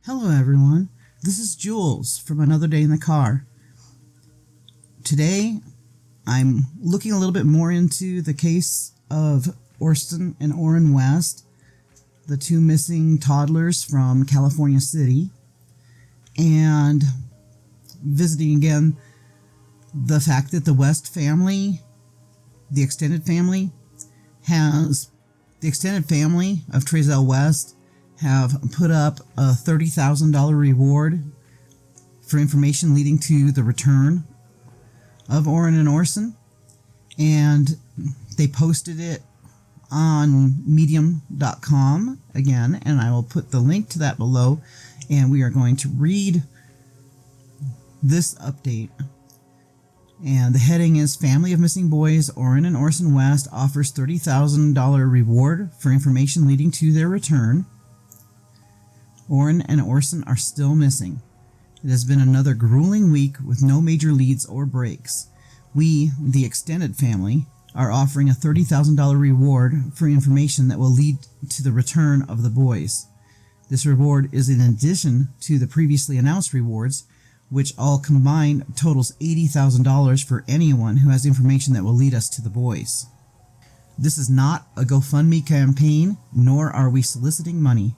Hello everyone, this is Jules from Another Day in the Car. Today I'm looking a little bit more into the case of Orson and Orrin West, the two missing toddlers from California City, and visiting again the fact that the West family, the extended family of Trezell West have put up a $30,000 reward for information leading to the return of Orrin and Orson, and they posted it on medium.com again, and I will put the link to that below, and we are going to read this update. And the heading is Family of Missing Boys Orrin and Orson West offers $30,000 reward for information leading to their return. Orrin and Orson are still missing. It has been another grueling week with no major leads or breaks. We, the extended family, are offering a $30,000 reward for information that will lead to the return of the boys. This reward is in addition to the previously announced rewards, which all combined totals $80,000 for anyone who has information that will lead us to the boys. This is not a GoFundMe campaign, nor are we soliciting money.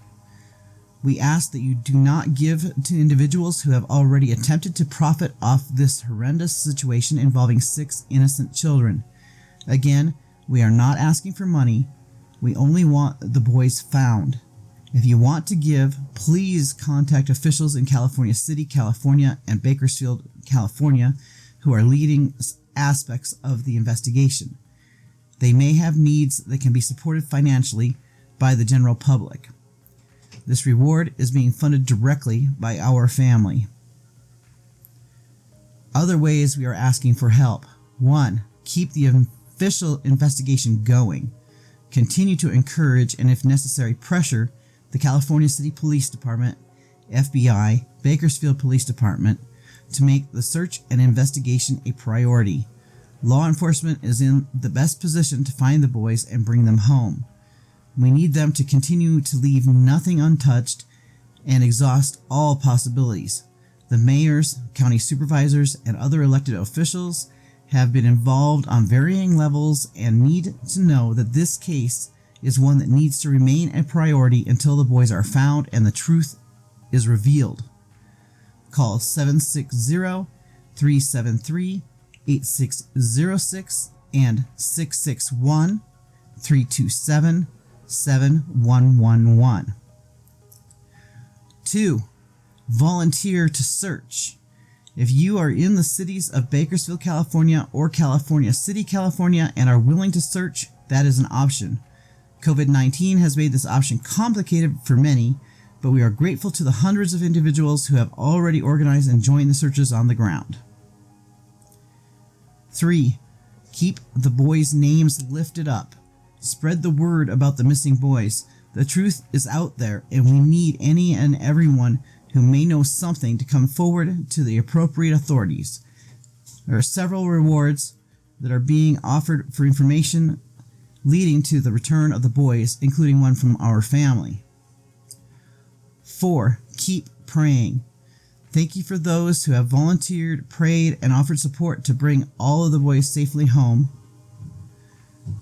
We ask that you do not give to individuals who have already attempted to profit off this horrendous situation involving 6 innocent children. Again, we are not asking for money. We only want the boys found. If you want to give, please contact officials in California City, California, and Bakersfield, California, who are leading aspects of the investigation. They may have needs that can be supported financially by the general public. This reward is being funded directly by our family. Other ways we are asking for help. 1. Keep the official investigation going. Continue to encourage and, if necessary, pressure the California City Police Department, FBI, Bakersfield Police Department to make the search and investigation a priority. Law enforcement is in the best position to find the boys and bring them home. We need them to continue to leave nothing untouched and exhaust all possibilities. The mayors, county supervisors, and other elected officials have been involved on varying levels and need to know that this case is one that needs to remain a priority until the boys are found and the truth is revealed. Call 760-373-8606 and 661-327-7111. 2. Volunteer to search. If you are in the cities of Bakersfield, California or California City, California and are willing to search, that is an option. COVID-19 has made this option complicated for many, but we are grateful to the hundreds of individuals who have already organized and joined the searches on the ground. 3. Keep the boys' names lifted up. Spread the word about the missing boys. The truth is out there, and we need any and everyone who may know something to come forward to the appropriate authorities. There are several rewards that are being offered for information leading to the return of the boys, including one from our family. 4. Keep praying. Thank you for those who have volunteered, prayed, and offered support to bring all of the boys safely home.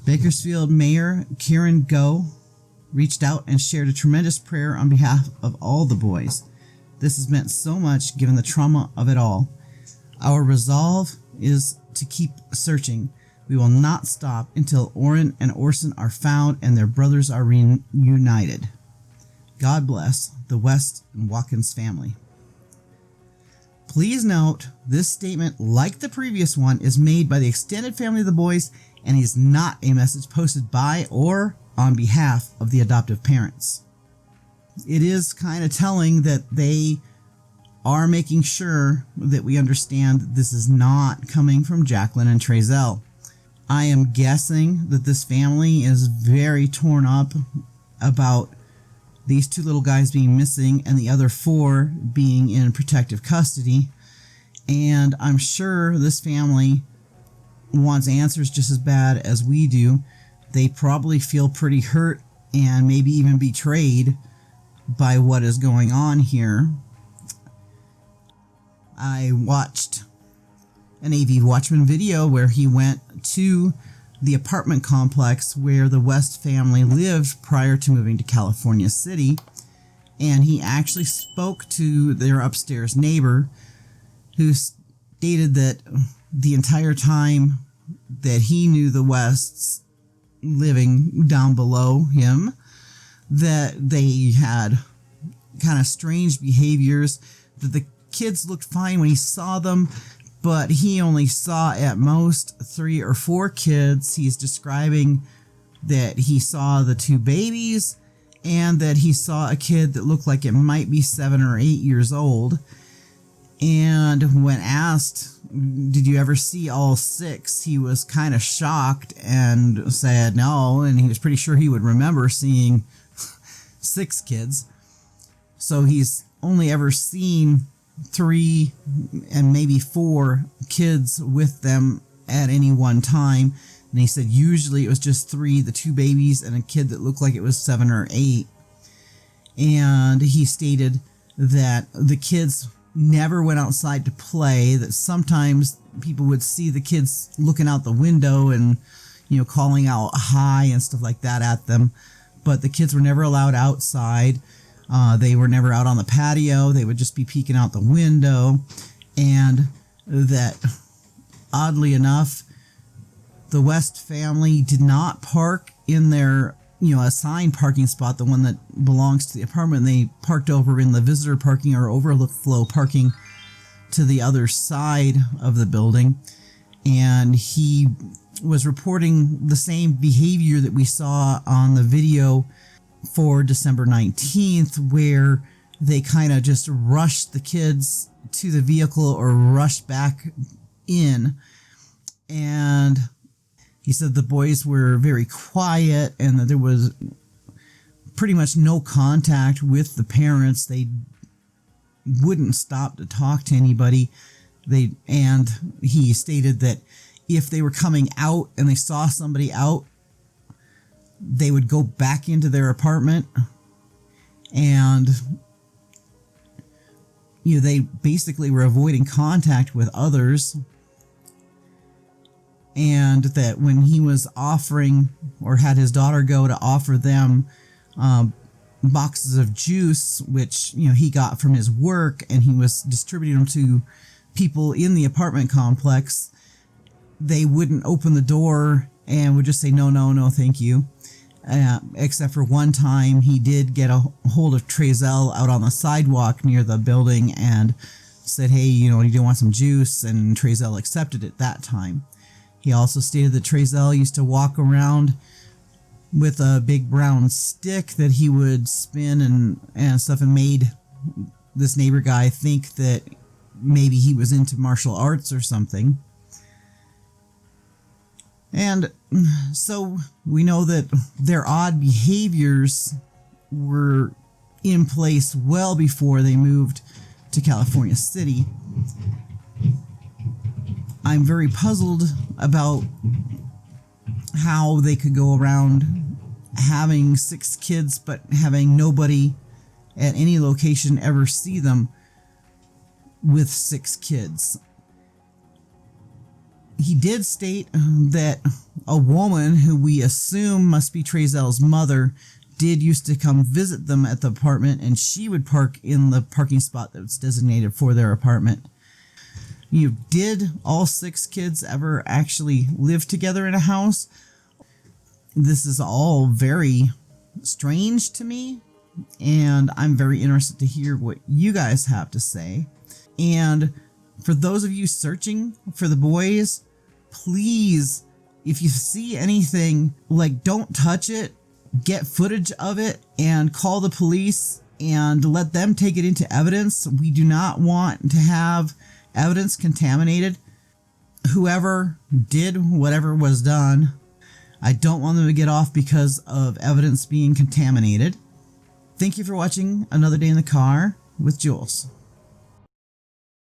Bakersfield Mayor Karen Go reached out and shared a tremendous prayer on behalf of all the boys. This has meant so much given the trauma of it all. Our resolve is to keep searching. We will not stop until Orrin and Orson are found and their brothers are reunited. God bless the West and Watkins family. Please note, this statement, like the previous one, is made by the extended family of the boys and is not a message posted by or on behalf of the adoptive parents. It is kind of telling that they are making sure that we understand that this is not coming from Jacqueline and Trezell. I am guessing that this family is very torn up about these 2 little guys being missing and the other 4 being in protective custody, and I'm sure this family wants answers just as bad as we do. They probably feel pretty hurt and maybe even betrayed by what is going on here. I watched an AV Watchman video where he went to the apartment complex where the West family lived prior to moving to California City, and he actually spoke to their upstairs neighbor, who stated that the entire time that he knew the Wests living down below him, that they had kind of strange behaviors, that the kids looked fine when he saw them, but he only saw at most 3 or 4 kids. He's describing that he saw the 2 babies and that he saw a kid that looked like it might be 7 or 8 years old. And when asked, did you ever see all 6, he was kind of shocked and said no, and he was pretty sure he would remember seeing 6 kids. So he's only ever seen 3 and maybe 4 kids with them at any one time. And he said usually it was just 3, the 2 babies and a kid that looked like it was 7 or 8. And he stated that the kids never went outside to play, that sometimes people would see the kids looking out the window and, you know, calling out hi and stuff like that at them, but the kids were never allowed outside. They were never out on the patio. They would just be peeking out the window. And that, oddly enough, the West family did not park in their, you know, assigned parking spot, the one that belongs to the apartment. They parked over in the visitor parking or overflow parking to the other side of the building. And he was reporting the same behavior that we saw on the video for December 19th, where they kind of just rushed the kids to the vehicle or rushed back in. And he said the boys were very quiet and that there was pretty much no contact with the parents. They wouldn't stop to talk to anybody. And he stated that if they were coming out and they saw somebody out, they would go back into their apartment, and, you know, they basically were avoiding contact with others. And that when he was offering, or had his daughter go to offer them boxes of juice, which, you know, he got from his work, and he was distributing them to people in the apartment complex, they wouldn't open the door and would just say no, no, no, thank you. Except for one time he did get a hold of Trezell out on the sidewalk near the building and said, hey, you know, do you want some juice? And Trezell accepted it that time. He also stated that Trezell used to walk around with a big brown stick that he would spin and stuff, and made this neighbor guy think that maybe he was into martial arts or something. And so we know that their odd behaviors were in place well before they moved to California City. I'm very puzzled about how they could go around having 6 kids but having nobody at any location ever see them with 6 kids. He did state that a woman who we assume must be Trezell's mother did used to come visit them at the apartment, and she would park in the parking spot that was designated for their apartment. You know, did all 6 kids ever actually live together in a house? This is all very strange to me, and I'm very interested to hear what you guys have to say. And for those of you searching for the boys, please, if you see anything, like, don't touch it, get footage of it and call the police and let them take it into evidence. We do not want to have evidence contaminated. Whoever did whatever was done, I don't want them to get off because of evidence being contaminated. Thank you for watching Another Day in the Car with Julez.